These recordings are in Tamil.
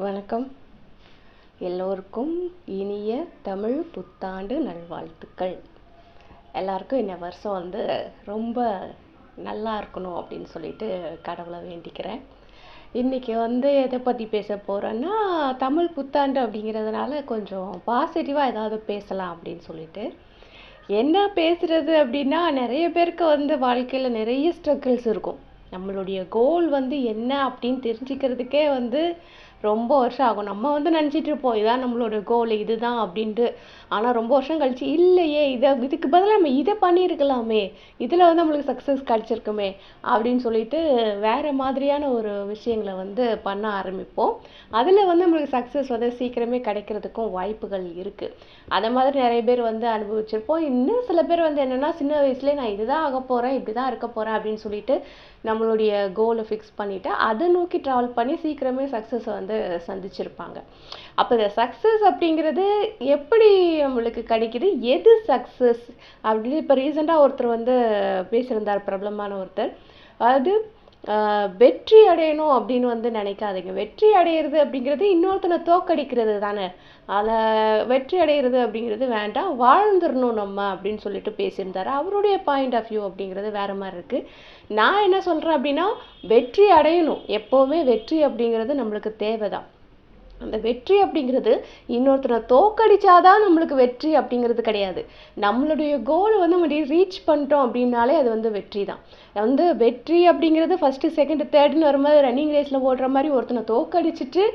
வணக்கம். எல்லோருக்கும் இனிய தமிழ் புத்தாண்டு நல்வாழ்த்துக்கள். எல்லாருக்கும் இந்த வருஷம் ரொம்ப நல்லா இருக்கணும் அப்படின்னு சொல்லிட்டு கடவுளை வேண்டிக்கிறேன். இன்றைக்கி எதை பற்றி பேச போகிறேன்னா, தமிழ் புத்தாண்டு அப்படிங்கிறதுனால கொஞ்சம் பாசிட்டிவாக ஏதாவது பேசலாம் அப்படின்னு சொல்லிட்டு. என்ன பேசுகிறது அப்படின்னா, நிறைய பேருக்கு வாழ்க்கையில் நிறைய ஸ்ட்ரகிள்ஸ் இருக்கும். நம்மளுடைய கோல் என்ன அப்படின்னு தெரிஞ்சுக்கிறதுக்கே ரொம்ப வருஷம் ஆகும். நம்ம நினச்சிட்டு இருப்போம் இதான் நம்மளோட கோல், இதுதான் அப்படின்ட்டு. ஆனால் ரொம்ப வருஷம் கழிச்சு இல்லையே, இதுக்கு பதிலாக நம்ம இதை பண்ணியிருக்கலாமே, இதில் நம்மளுக்கு சக்ஸஸ் கிடச்சிருக்குமே அப்படின்னு சொல்லிட்டு வேறு மாதிரியான ஒரு விஷயங்களை பண்ண ஆரம்பிப்போம். அதில் நம்மளுக்கு சக்ஸஸ் சீக்கிரமே கிடைக்கிறதுக்கும் வாய்ப்புகள் இருக்குது. அதை மாதிரி நிறைய பேர் அனுபவிச்சிருப்போம். இன்னும் சில பேர் என்னென்னா, சின்ன வயசுலேயே நான் இதுதான் ஆக போகிறேன், இப்படி தான் இருக்க போகிறேன் அப்படின்னு சொல்லிட்டு நம்மளுடைய கோலை ஃபிக்ஸ் பண்ணிவிட்டு அதை நோக்கி ட்ராவல் பண்ணி சீக்கிரமே சக்ஸஸை சந்திச்சிருப்பாங்க. அப்போ இந்த சக்ஸஸ் அப்படிங்கிறது எப்படி நம்மளுக்கு கிடைக்குது, எது சக்ஸஸ் அப்படின்னு இப்போ ரீசெண்டாக ஒருத்தர் பேசியிருந்தார், பிரபலமான ஒருத்தர். அதாவது வெற்றி அடையணும் அப்படின்னு நினைக்காதீங்க. வெற்றி அடையிறது அப்படிங்கிறது இன்னொருத்தனை தோக்கடிக்கிறது தானே. அதை வெற்றி அடையிறது அப்படிங்கிறது வேண்டாம், வாழ்ந்துடணும் நம்ம அப்படின்னு சொல்லிட்டு பேசியிருந்தார். அவருடைய பாயிண்ட் ஆஃப் வியூ அப்படிங்கிறது வேறு மாதிரி இருக்குது. நான் என்ன சொல்கிறேன் அப்படின்னா, வெற்றி அடையணும். எப்போவுமே வெற்றி அப்படிங்கிறது நம்மளுக்கு தேவைதான். அந்த வெற்றி அப்படிங்கிறது இன்னொருத்தரை தோக்கடிச்சாதான் நம்மளுக்கு வெற்றி அப்படிங்கிறது கிடையாது. நம்மளுடைய கோலை நம்ம ரீச் பண்ணிட்டோம் அப்படின்னாலே அது வெற்றி தான். வெற்றி அப்படிங்கிறது ஃபஸ்ட்டு செகண்ட் தேர்டுன்னு வரும்போது ரன்னிங் ரேஸில் ஓடுற மாதிரி ஒருத்தனை தோக்கடிச்சிட்டு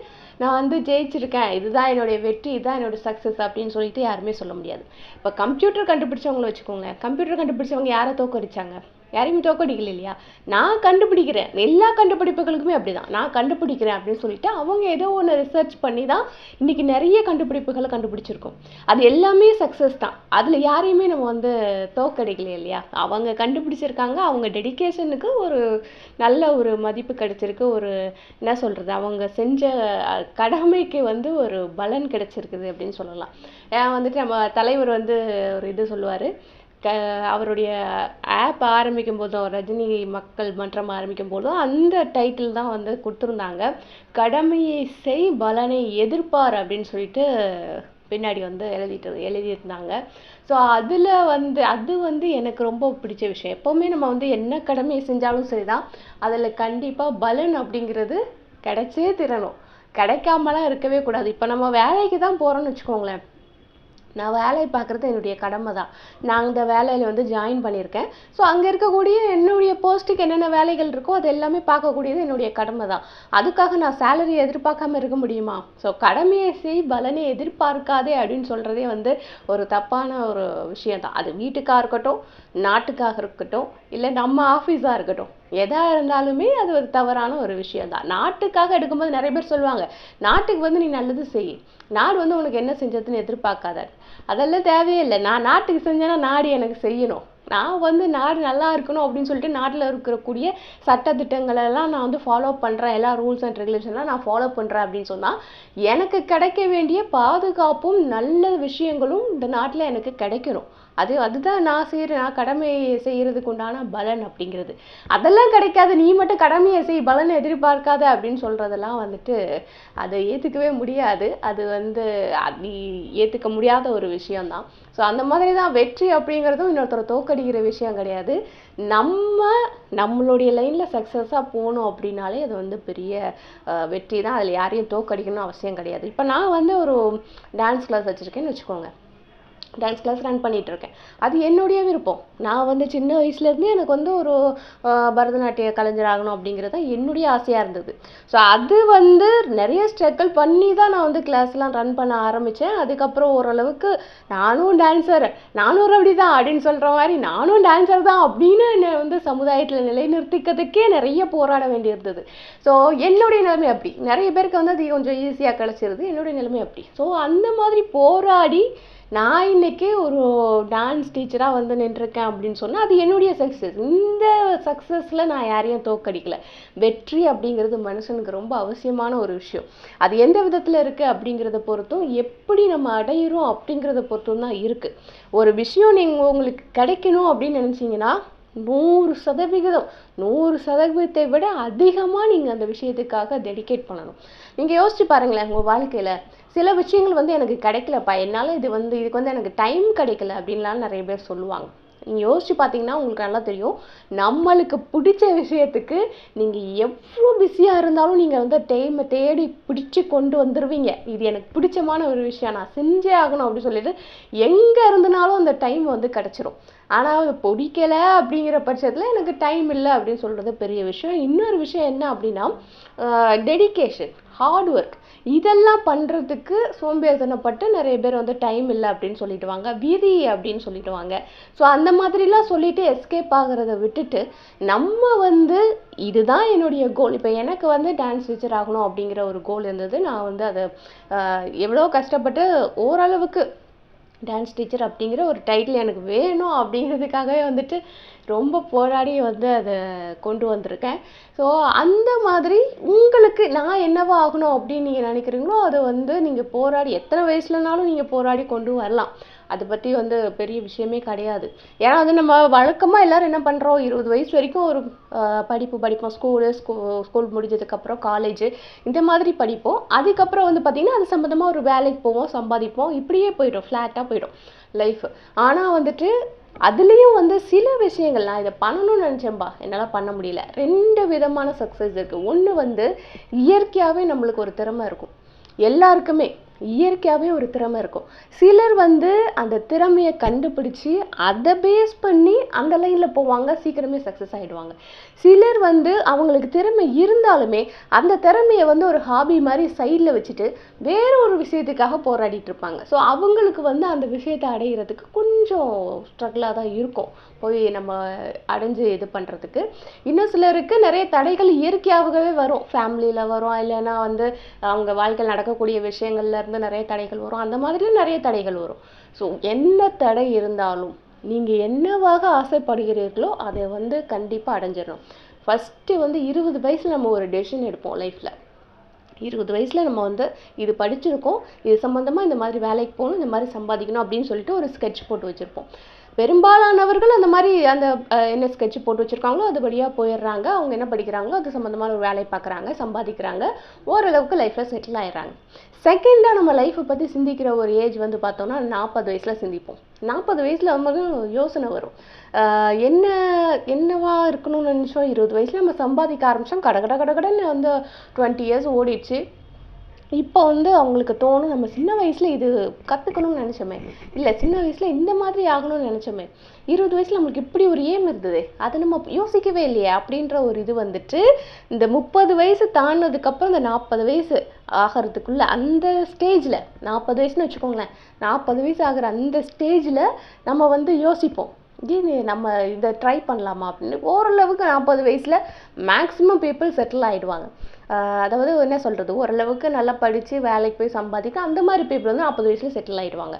நான் ஜெயிச்சிருக்கேன், இதுதான் என்னுடைய வெற்றி, இதுதான் என்னோட சக்ஸஸ் அப்படின்னு சொல்லிட்டு யாருமே சொல்ல முடியாது. இப்போ கம்ப்யூட்டர் கண்டுபிடிச்சவங்களை வச்சுக்கோங்களேன். கம்ப்யூட்டர் கண்டுபிடிச்சவங்க யாரை தோக்கடிச்சாங்க? யாரையுமே தோக்கடிக்கல இல்லையா? நான் கண்டுபிடிக்கிறேன், எல்லா கண்டுபிடிப்புகளுக்குமே அப்படிதான். நான் கண்டுபிடிக்கிறேன் அப்படின்னு சொல்லிட்டு அவங்க ஏதோ ஒன்று ரிசர்ச் பண்ணி தான் இன்னைக்கு நிறைய கண்டுபிடிப்புகளை கண்டுபிடிச்சிருக்கோம். அது எல்லாமே சக்ஸஸ் தான். அதில் யாரையுமே நம்ம தோக்கடிக்கல இல்லையா? அவங்க கண்டுபிடிச்சிருக்காங்க, அவங்க டெடிகேஷனுக்கு ஒரு நல்ல ஒரு மதிப்பு கிடைச்சிருக்கு, ஒரு என்ன சொல்கிறது, அவங்க செஞ்ச கடமைக்கு ஒரு பலன் கிடைச்சிருக்குது அப்படின்னு சொல்லலாம். நம்ம தலைவர் ஒரு இது சொல்லுவார். அவருடைய ஆப் ஆரம்பிக்கும் போதும், ரஜினி மக்கள் மன்றம் ஆரம்பிக்கும் போதும் அந்த டைட்டில் தான் கொடுத்துருந்தாங்க. கடமையை செய் பலனை எதிர்பார் அப்படின்னு சொல்லிட்டு பின்னாடி எழுதியிருந்தாங்க. ஸோ அதில் அது எனக்கு ரொம்ப பிடிச்ச விஷயம். எப்போவுமே நம்ம என்ன கடமையை செஞ்சாலும் சரிதான், அதில் கண்டிப்பாக பலன் அப்படிங்கிறது கிடைச்சே தீரணும். கிடைக்காமலாம் இருக்கவே கூடாது. இப்போ நம்ம வேலைக்கு தான் போகிறோன்னு வச்சுக்கோங்களேன். நான் வேலையை பார்க்குறது என்னுடைய கடமை தான். நான் இந்த வேலையில் ஜாயின் பண்ணியிருக்கேன். ஸோ அங்கே இருக்கக்கூடிய என்னுடைய போஸ்ட்டுக்கு என்னென்ன வேலைகள் இருக்கோ அது எல்லாமே பார்க்கக்கூடியது என்னுடைய கடமை தான். அதுக்காக நான் சேலரி எதிர்பார்க்காம இருக்க முடியுமா? ஸோ கடமையை செய் பலனை எதிர்பார்க்காதே அப்படின்னு சொல்கிறதே ஒரு தப்பான ஒரு விஷயம் தான். அது வீட்டுக்காக இருக்கட்டும், நாட்டுக்காக இருக்கட்டும், இல்லை நம்ம ஆஃபீஸாக இருக்கட்டும், எதாக இருந்தாலுமே அது ஒரு தவறான ஒரு விஷயம் தான். நாட்டுக்காக எடுக்கும்போது நிறைய பேர் சொல்லுவாங்க, நாட்டுக்கு நீ நல்லது செய், நாடு உனக்கு என்ன செஞ்சதுன்னு எதிர்பார்க்காத. அதெல்லாம் தேவையே இல்லை. நான் நாட்டுக்கு செஞ்சேன்னா நாடு எனக்கு செய்யணும். நான் நாடு நல்லா இருக்கணும் அப்படின்னு சொல்லிட்டு நாட்டில் இருக்கக்கூடிய சட்டத்திட்டங்களெல்லாம் நான் ஃபாலோ பண்ணுறேன், எல்லா ரூல்ஸ் அண்ட் ரெகுலேஷன்லாம் நான் ஃபாலோ பண்ணுறேன் அப்படின்னு சொன்னால் எனக்கு கிடைக்க வேண்டிய பாதுகாப்பும் நல்ல விஷயங்களும் இந்த நாட்டில் எனக்கு கிடைக்கணும். அதுதான் நான் செய்கிறேன். நான் கடமை செய்கிறதுக்கு உண்டான பலன் அப்படிங்கிறது. அதெல்லாம் கிடைக்காது, நீ மட்டும் கடமையை செய் பலனை எதிர்பார்க்காத அப்படின்னு சொல்கிறதெல்லாம் அதை ஏற்றுக்கவே முடியாது. அது அது ஏற்றுக்க முடியாத ஒரு விஷயம்தான். ஸோ அந்த மாதிரி தான் வெற்றி அப்படிங்கிறதும் இன்னொருத்தரை தோக்கடிக்கிற விஷயம் கிடையாது. நம்மளுடைய லைனில் சக்ஸஸாக போகணும் அப்படின்னாலே அது பெரிய வெற்றி தான். அதில் யாரையும் தோக்கடிக்கணும்னு அவசியம் கிடையாது. இப்போ நான் ஒரு டான்ஸ் கிளாஸ் வச்சுருக்கேன்னு வச்சுக்கோங்க. டான்ஸ் கிளாஸ் ரன் பண்ணிகிட்ருக்கேன். அது என்னுடைய விருப்பம். நான் சின்ன வயசுலேருந்தே எனக்கு ஒரு பரதநாட்டிய கலைஞர் ஆகணும் அப்படிங்கிறது என்னுடைய ஆசையாக இருந்தது. ஸோ அது நிறைய ஸ்ட்ரகிள் பண்ணி தான் நான் கிளாஸ்லாம் ரன் பண்ண ஆரம்பித்தேன். அதுக்கப்புறம் ஓரளவுக்கு நானும் டான்ஸர், நானும் ரவுடி தான் அப்படின்னு சொல்கிற மாதிரி நானும் டான்ஸர் தான் அப்படின்னு என்னை சமுதாயத்தில் நிலைநிறுத்திக்கிறதுக்கே நிறைய போராட வேண்டியிருந்தது. ஸோ என்னுடைய நிலைமை அப்படி. நிறைய பேருக்கு அது கொஞ்சம் ஈஸியாக கிடச்சிருது. என்னுடைய நிலைமை அப்படி. ஸோ அந்த மாதிரி போராடி நான் இன்னைக்கு ஒரு டான்ஸ் டீச்சராக நின்றுருக்கேன் அப்படின்னு சொன்னால் அது என்னுடைய சக்ஸஸ். இந்த சக்ஸஸில் நான் யாரையும் தோக்கடிக்கலை. வெற்றி அப்படிங்கிறது மனுஷனுக்கு ரொம்ப அவசியமான ஒரு விஷயம். அது எந்த விதத்தில் இருக்குது அப்படிங்கிறத பொறுத்தும், எப்படி நம்ம அடையிறோம் அப்படிங்கிறத பொறுத்தும் தான் இருக்குது. ஒரு விஷயம் உங்களுக்கு கிடைக்கணும் அப்படின்னு நினச்சிங்கன்னா 100%, 100%-ஐ விட அதிகமாக நீங்கள் அந்த விஷயத்துக்காக டெடிகேட் பண்ணணும். நீங்கள் யோசிச்சு பாருங்களேன், உங்கள் வாழ்க்கையில் சில விஷயங்கள் வந்து எனக்கு கிடைக்கலப்பா, என்னால் இதுக்கு வந்து எனக்கு டைம் கிடைக்கல அப்படின்லாம் நிறைய பேர் சொல்லுவாங்க. நீங்கள் யோசிச்சு பார்த்தீங்கன்னா உங்களுக்கு நல்லா தெரியும், நம்மளுக்கு பிடிச்ச விஷயத்துக்கு நீங்கள் எவ்வளோ பிஸியாக இருந்தாலும் நீங்கள் வந்து டைமை தேடி பிடிச்சி கொண்டு வந்துடுவீங்க. இது எனக்கு பிடிச்சமான ஒரு விஷயம், நான் செஞ்சே ஆகணும் அப்படின்னு சொல்லிட்டு எங்கே இருந்தனாலும் அந்த டைம் வந்து கிடச்சிரும். ஆனால் அது பிடிக்கலை அப்படிங்கிற பட்சத்தில் எனக்கு டைம் இல்லை அப்படின்னு சொல்கிறது பெரிய விஷயம். இன்னொரு விஷயம் என்ன அப்படின்னா, டெடிகேஷன், ஹார்ட் ஒர்க், இதெல்லாம் பண்ணுறதுக்கு சோம்பேறித்தனப்பட்டு நிறைய பேர் வந்து டைம் இல்லை அப்படின்னு சொல்லிடுவாங்க, விதி அப்படின்னு சொல்லிடுவாங்க. ஸோ அந்த மாதிரிலாம் சொல்லிட்டு எஸ்கேப் ஆகிறத விட்டுட்டு நம்ம வந்து இதுதான் என்னுடைய கோல். இப்போ எனக்கு வந்து டான்ஸ் டீச்சர் ஆகணும் அப்படிங்கிற ஒரு கோல் இருந்தது. நான் வந்து அதை எவ்வளோ கஷ்டப்பட்டு ஓரளவுக்கு டான்ஸ் டீச்சர் அப்படிங்கிற ஒரு டைட்டில் எனக்கு வேணும் அப்படிங்கிறதுக்காகவே வந்துட்டு ரொம்ப போராடி வந்து அதை கொண்டு வந்திருக்கேன். ஸோ அந்த மாதிரி உங்களுக்கு நான் என்னவா ஆகணும் அப்படின்னு நீங்கள் நினைக்கிறீங்களோ அதை வந்து நீங்கள் போராடி எத்தனை வயசுலனாலும் நீங்கள் போராடி கொண்டு வரலாம். அதை பற்றி வந்து பெரிய விஷயமே கிடையாது. ஏன்னா வந்து நம்ம வழக்கமாக எல்லோரும் என்ன பண்ணுறோம், 20 வயசு வரைக்கும் ஒரு படிப்போம், ஸ்கூல் முடிஞ்சதுக்கப்புறம் காலேஜு இந்த மாதிரி படிப்போம். அதுக்கப்புறம் வந்து பார்த்திங்கன்னா அது சம்மந்தமாக ஒரு வேலைக்கு போவோம், சம்பாதிப்போம், இப்படியே போய்டும், ஃப்ளாட்டாக போய்டும் லைஃப். ஆனால் வந்துட்டு அதுலேயும் வந்து சில விஷயங்கள் நான் இதை பண்ணணும்னு நினச்சேன்பா, என்னால் பண்ண முடியல. 2 விதமான சக்ஸஸ் இருக்குது. ஒன்று வந்து இயற்கையாகவே நம்மளுக்கு ஒரு திறமை இருக்கும், எல்லாருக்குமே இயற்கையாகவே ஒரு திறமை இருக்கும். சிலர் வந்து அந்த திறமையை கண்டுபிடிச்சி அதை பேஸ் பண்ணி அந்த லைனில் போவாங்க, சீக்கிரமே சக்ஸஸ் ஆகிடுவாங்க. சிலர் வந்து அவங்களுக்கு திறமை இருந்தாலுமே அந்த திறமையை வந்து ஒரு ஹாபி மாதிரி சைடில் வச்சுட்டு வேற ஒரு விஷயத்துக்காக போராடிட்டு இருப்பாங்க. ஸோ அவங்களுக்கு வந்து அந்த விஷயத்தை அடைகிறதுக்கு கொஞ்சம் ஸ்ட்ரகிளாக தான் இருக்கும், போய் நம்ம அடைஞ்சு இது பண்ணுறதுக்கு. இன்னும் சிலருக்கு நிறைய தடைகள் இயற்கையாகவே வரும், ஃபேமிலியில் வரும், இல்லைன்னா வந்து அவங்க வாழ்க்கையில் நடக்கக்கூடிய விஷயங்கள்ல இருந்து நிறைய தடைகள் வரும், அந்த மாதிரி நிறைய தடைகள் வரும். ஸோ என்ன தடை இருந்தாலும் நீங்கள் என்னவாக ஆசைப்படுகிறீர்களோ அதை வந்து கண்டிப்பாக அடைஞ்சிடணும். ஃபஸ்ட்டு வந்து 20 வயசில் நம்ம ஒரு டெசிஷன் எடுப்போம் லைஃப்பில். 20 வயசில் நம்ம வந்து இது படிச்சிருக்கோம், இது சம்மந்தமாக இந்த மாதிரி வேலைக்கு போகணும், இந்த மாதிரி சம்பாதிக்கணும் அப்படின்னு சொல்லிட்டு ஒரு ஸ்கெட்ச் போட்டு வச்சுருப்போம். பெரும்பாலானவர்கள் அந்த மாதிரி அந்த என்ன ஸ்கெட்ச் போட்டு வச்சுருக்காங்களோ அதுபடியாக போயிடுறாங்க. அவங்க என்ன படிக்கிறாங்களோ அது சம்மந்தமான ஒரு வேலையை பார்க்குறாங்க, சம்பாதிக்கிறாங்க, ஓரளவுக்கு லைஃப்பில் செட்டில் ஆயிடுறாங்க. செகண்டாக நம்ம லைஃப்பை பற்றி சிந்திக்கிற ஒரு ஏஜ் வந்து பார்த்தோம்னா 40 வயசில் சிந்திப்போம். 40 வயசில் வந்து யோசனை வரும், என்னவா இருக்கணும்னு நினச்சோம். 20 வயசில் நம்ம சம்பாதிக்க ஆரம்பித்தோம், கடன்னு வந்து 20 இயர்ஸ் ஓடிடுச்சு. இப்போ வந்து அவங்களுக்கு தோணும், நம்ம சின்ன வயசில் இது கற்றுக்கணும்னு நினச்சோமே, இல்லை சின்ன வயசில் இந்த மாதிரி ஆகணும்னு நினச்சோமே, 20 வயசில் நம்மளுக்கு இப்படி ஒரு ஏம் இருந்தது, அதை நம்ம யோசிக்கவே இல்லையே அப்படின்ற ஒரு இது வந்துட்டு இந்த 30 வயசு தாண்டினதுக்கப்புறம் இந்த 40 வயசு ஆகிறதுக்குள்ள அந்த ஸ்டேஜில் 40 வயசுன்னு வச்சுக்கோங்களேன், 40 வயசு ஆகிற அந்த ஸ்டேஜில் நம்ம வந்து யோசிப்போம், நம்ம இதை ட்ரை பண்ணலாமா அப்படின்னு. ஓரளவுக்கு 40 வயசில் மேக்ஸிமம் பீப்புள் செட்டில் ஆகிடுவாங்க. அதாவது என்ன சொல்கிறது, ஓரளவுக்கு நல்லா படித்து வேலைக்கு போய் சம்பாதிக்க அந்த மாதிரி பீப்புள் வந்து 40 வயசில் செட்டில் ஆகிடுவாங்க.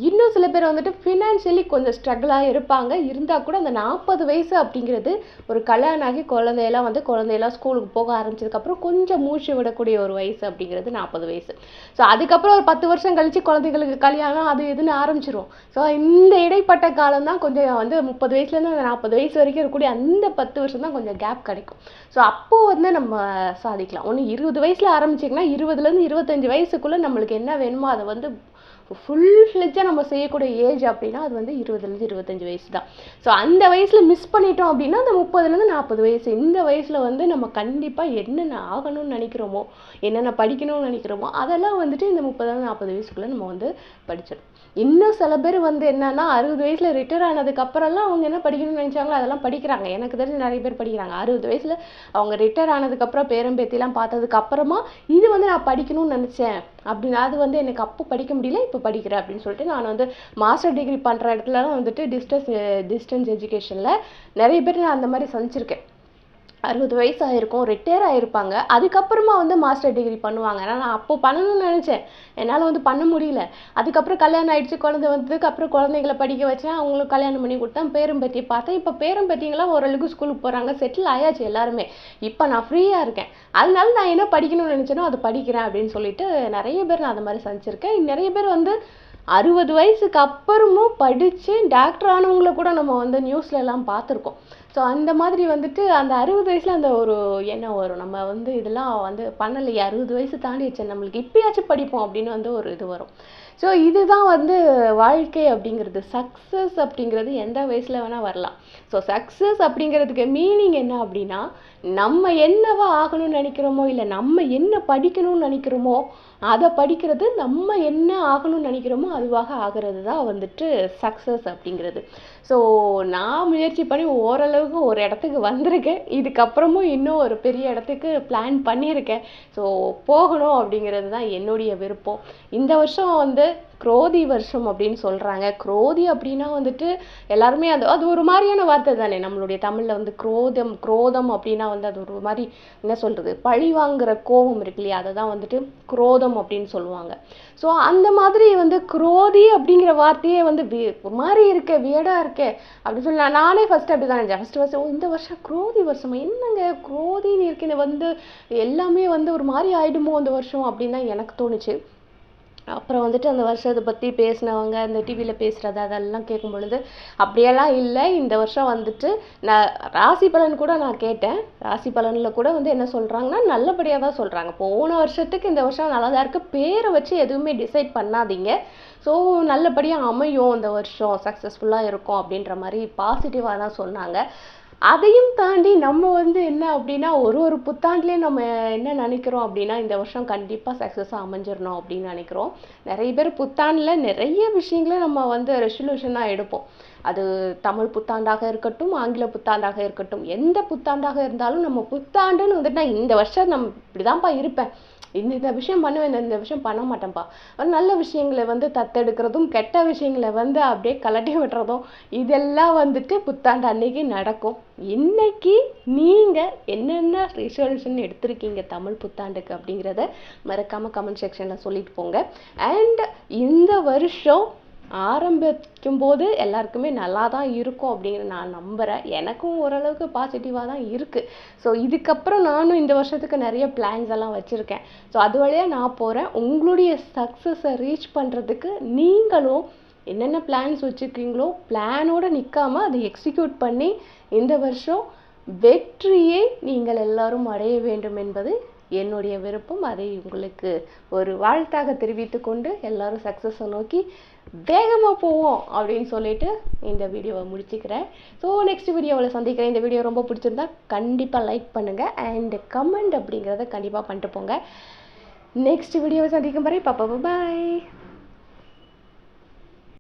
இன்னும் சில பேர் வந்துட்டு ஃபினான்ஷியலி கொஞ்சம் ஸ்ட்ரகிளாக இருப்பாங்க, இருந்தால் கூட அந்த 40 வயசு அப்படிங்கிறது ஒரு கல்யாணம் ஆகி குழந்தையெல்லாம் ஸ்கூலுக்கு போக ஆரம்பிச்சதுக்கப்புறம் கொஞ்சம் மூச்சு விடக்கூடிய ஒரு வயசு அப்படிங்கிறது 40 வயசு. ஸோ அதுக்கப்புறம் ஒரு 10 வருஷம் கழித்து குழந்தைகளுக்கு கல்யாணம் அது இதுன்னு ஆரம்பிச்சிரும். ஸோ இந்த இடைப்பட்ட காலம் தான் கொஞ்சம் வந்து 30 வயசுலேருந்து அந்த 40 வயசு வரைக்கும் இருக்கக்கூடிய அந்த 10 வருஷம் தான் கொஞ்சம் கேப் கிடைக்கும். ஸோ அப்போது வந்து நம்ம சாதிக்கலாம். ஒன்று 20 வயசில் ஆரம்பிச்சிங்கன்னா 20லேருந்து 25 வயசுக்குள்ளே நம்மளுக்கு என்ன வேணுமோ அதை வந்து ஃபுல் ஃப்ளெஜ்ஜாக நம்ம செய்யக்கூடிய ஏஜ் அப்படின்னா அது வந்து 20லேருந்து 25 வயசு தான். ஸோ அந்த வயசில் மிஸ் பண்ணிட்டோம் அப்படின்னா அந்த 30லேருந்து 40 வயசு, இந்த வயசில் வந்து நம்ம கண்டிப்பாக என்னென்ன ஆகணும்னு நினைக்கிறோமோ, என்னென்ன படிக்கணும்னு நினைக்கிறோமோ அதெல்லாம் வந்துட்டு இந்த 30லேருந்து 40 வயசுக்குள்ளே நம்ம வந்து படிச்சிடும். இன்னும் சில பேர் வந்து என்னன்னா 60 வயசில் ரிட்டையர் ஆனதுக்கப்புறம்லாம் அவங்க என்ன படிக்கணும்னு நினச்சாங்களோ அதெல்லாம் படிக்கிறாங்க. எனக்கு தெரிஞ்சு நிறைய பேர் படிக்கிறாங்க. 60 வயசில் அவங்க ரிட்டையர் ஆனதுக்கப்புறம் பேரம்பேத்திலாம் பார்த்ததுக்கப்புறமா இது வந்து நான் படிக்கணும்னு நினச்சேன் அப்படின்னா அது வந்து எனக்கு அப்போ படிக்க முடியல, இப்போ படிக்கிறேன் அப்படின்னு சொல்லிட்டு நான் வந்து மாஸ்டர் டிகிரி பண்ணுற இடத்துலலாம் வந்துட்டு டிஸ்டன்ஸ் எஜுகேஷனில் நிறைய பேர் நான் அந்த மாதிரி சந்திச்சிருக்கேன். 60 வயசு ஆகிருக்கும், ரிட்டையர் ஆகிருப்பாங்க, அதுக்கப்புறமா வந்து மாஸ்டர் டிகிரி பண்ணுவாங்க. ஆனால் நான் அப்போ பண்ணணும்னு நினச்சேன், என்னால் வந்து பண்ண முடியல. அதுக்கப்புறம் கல்யாணம் ஆகிடுச்சு, குழந்தை வந்ததுக்கு அப்புறம் குழந்தைகளை படிக்க வச்சேன், அவங்களுக்கு கல்யாணம் பண்ணி கொடுத்தேன், பேரம்பேத்தியை பார்த்தேன். இப்போ பேரம்பேத்திங்களாம் ஓரளவுக்கு ஸ்கூலுக்கு போகிறாங்க, செட்டில் ஆயாச்சு எல்லாருமே. இப்போ நான் ஃப்ரீயாக இருக்கேன், அதனால நான் என்ன படிக்கணும்னு நினச்சேனோ அதை படிக்கிறேன் அப்படின்னு சொல்லிட்டு நிறைய பேர் நான் அந்த மாதிரி சந்திச்சிருக்கேன். நிறைய பேர் வந்து 60 வயசுக்கு அப்புறமும் படித்து டாக்டர் ஆனவங்கள கூட நம்ம வந்து நியூஸ்லலாம் பார்த்துருக்கோம். ஸோ அந்த மாதிரி வந்துட்டு அந்த 60 வயசில் அந்த ஒரு எண்ணம் வரும், நம்ம வந்து இதெல்லாம் வந்து பண்ணலையே, 60 வயசு தாண்டிடுச்சு, நம்மளுக்கு இப்பயாச்சும் படிப்போம் அப்படின்னு வந்து ஒரு இது வரும். ஸோ இதுதான் வந்து வாழ்க்கை அப்படிங்கிறது. சக்ஸஸ் அப்படிங்கிறது எந்த வயசில் வேணால் வரலாம். ஸோ சக்ஸஸ் அப்படிங்கிறதுக்கு மீனிங் என்ன அப்படின்னா, நம்ம என்னவா ஆகணும்னு நினைக்கிறோமோ, இல்லை நம்ம என்ன படிக்கணும்னு நினைக்கிறோமோ அதை படிக்கிறது, நம்ம என்ன ஆகணும்னு நினைக்கிறோமோ அதுவாக ஆகிறது தான் வந்துட்டு சக்ஸஸ் அப்படிங்கிறது. ஸோ நான் முயற்சி பண்ணி ஓரளவுக்கு ஒரு இடத்துக்கு வந்திருக்கேன். இதுக்கப்புறமும் இன்னும் ஒரு பெரிய இடத்துக்கு பிளான் பண்ணியிருக்கேன். ஸோ போகணும் அப்படிங்கிறது தான் என்னுடைய விருப்பம். இந்த வருஷம் வந்து குரோதி வருஷம் அப்படின்னு சொல்கிறாங்க. குரோதி அப்படின்னா வந்துட்டு எல்லாருமே அது ஒரு மாதிரியான வார்த்தை தானே. நம்மளுடைய தமிழில் வந்து குரோதம் அப்படின்னா வந்து அது ஒரு மாதிரி என்ன சொல்கிறது, பழி வாங்குற கோபம் இருக்கு இல்லையா, அதை தான் வந்துட்டு குரோதம் அப்படின்னு சொல்லுவாங்க. ஸோ அந்த மாதிரி வந்து குரோதி அப்படிங்கிற வார்த்தையே வந்து ஒரு மாதிரி இருக்கே, வியடாக இருக்கே அப்படின்னு சொல்லி நானே ஃபஸ்ட்டு அப்படி தான் நினச்சேன். ஃபஸ்ட்டு இந்த வருஷம் குரோதி வருஷமா, என்னங்க குரோதின்னு இருக்குன்னு வந்து எல்லாமே வந்து ஒரு மாதிரி ஆயிடுமோ அந்த வருஷம் அப்படின்னு தான் எனக்கு தோணுச்சு. அப்புறம் வந்துட்டு அந்த வருஷத்தை பற்றி பேசினவங்க அந்த டிவியில் பேசுகிறது அதெல்லாம் கேட்கும் பொழுது அப்படியெல்லாம் இல்லை. இந்த வருஷம் வந்துட்டு நான் ராசி பலன் கூட நான் கேட்டேன். ராசி பலனில் கூட வந்து என்ன சொல்கிறாங்கன்னா நல்லபடியாக தான் சொல்கிறாங்க. போன வருஷத்துக்கு இந்த வருஷம் நல்லா தான் இருக்குது, பேரை வச்சு எதுவுமே டிசைட் பண்ணாதீங்க. ஸோ நல்லபடியாக அமையும், இந்த வருஷம் சக்ஸஸ்ஃபுல்லாக இருக்கும் அப்படின்ற மாதிரி பாசிட்டிவாக தான் சொன்னாங்க. அதையும் தாண்டி நம்ம வந்து என்ன அப்படின்னா ஒரு புத்தாண்டுலேயும் நம்ம என்ன நினைக்கிறோம் அப்படின்னா, இந்த வருஷம் கண்டிப்பாக சக்ஸஸாக அமைஞ்சிடணும் அப்படின்னு நினைக்கிறோம். நிறைய பேர் புத்தாண்டில் நிறைய விஷயங்களை நம்ம வந்து ரெசல்யூஷனாக எடுப்போம். அது தமிழ் புத்தாண்டாக இருக்கட்டும், ஆங்கில புத்தாண்டாக இருக்கட்டும், எந்த புத்தாண்டாக இருந்தாலும் நம்ம புத்தாண்டுன்னு வந்துட்டு நான் இந்த வருஷம் நம்ம இப்படி தான்ப்பா இருப்பேன், இந்த விஷயம் பண்ணுவேன், இந்த விஷயம் பண்ண மாட்டேன்ப்பா, நல்ல விஷயங்களை வந்து தத்தெடுக்கிறதும் கெட்ட விஷயங்களை வந்து அப்படியே கலட்டி விட்டுறதும் இதெல்லாம் வந்துட்டு புத்தாண்டு அன்னைக்கு நடக்கும். இன்னைக்கு நீங்கள் என்னென்ன ரெசல்யூஷன் எடுத்திருக்கீங்க தமிழ் புத்தாண்டுக்கு அப்படிங்கிறத மறக்காமல் கமெண்ட் செக்ஷனில் சொல்லிட்டு போங்க. அண்ட் இந்த வருஷம் ஆரம்பிக்கும் போது எல்லாருக்குமே நல்லா தான் இருக்கும் அப்படிங்கிற நான் நம்புகிறேன். எனக்கும் ஓரளவுக்கு பாசிட்டிவாக தான் இருக்குது. ஸோ இதுக்கப்புறம் நானும் இந்த வருஷத்துக்கு நிறைய பிளான்ஸ் எல்லாம் வச்சுருக்கேன். ஸோ அது வழியாக நான் போகிறேன். உங்களுடைய சக்ஸஸை ரீச் பண்ணுறதுக்கு நீங்களும் என்னென்ன பிளான்ஸ் வச்சுருக்கீங்களோ பிளானோடு நிற்காமல் அதை எக்ஸிக்யூட் பண்ணி இந்த வருஷம் வெற்றியை நீங்கள் எல்லாரும் அடைய வேண்டும் என்பது என்னுடைய விருப்பம். அதை உங்களுக்கு ஒரு வாழ்த்தாக தெரிவித்து கொண்டு எல்லாரும் சக்ஸஸை நோக்கி வேகமாக போவோம் அப்படின்னு சொல்லிட்டு இந்த வீடியோவை முடிச்சுக்கிறேன். ஸோ நெக்ஸ்ட் வீடியோவில் சந்திக்கிறேன். இந்த வீடியோ ரொம்ப பிடிச்சிருந்தா கண்டிப்பாக லைக் பண்ணுங்கள் அண்ட் கமெண்ட் அப்படிங்கிறத கண்டிப்பாக பண்ணிட்டு போங்க. நெக்ஸ்ட் வீடியோவை சந்திக்கும் வரை பாப்பா பாய்.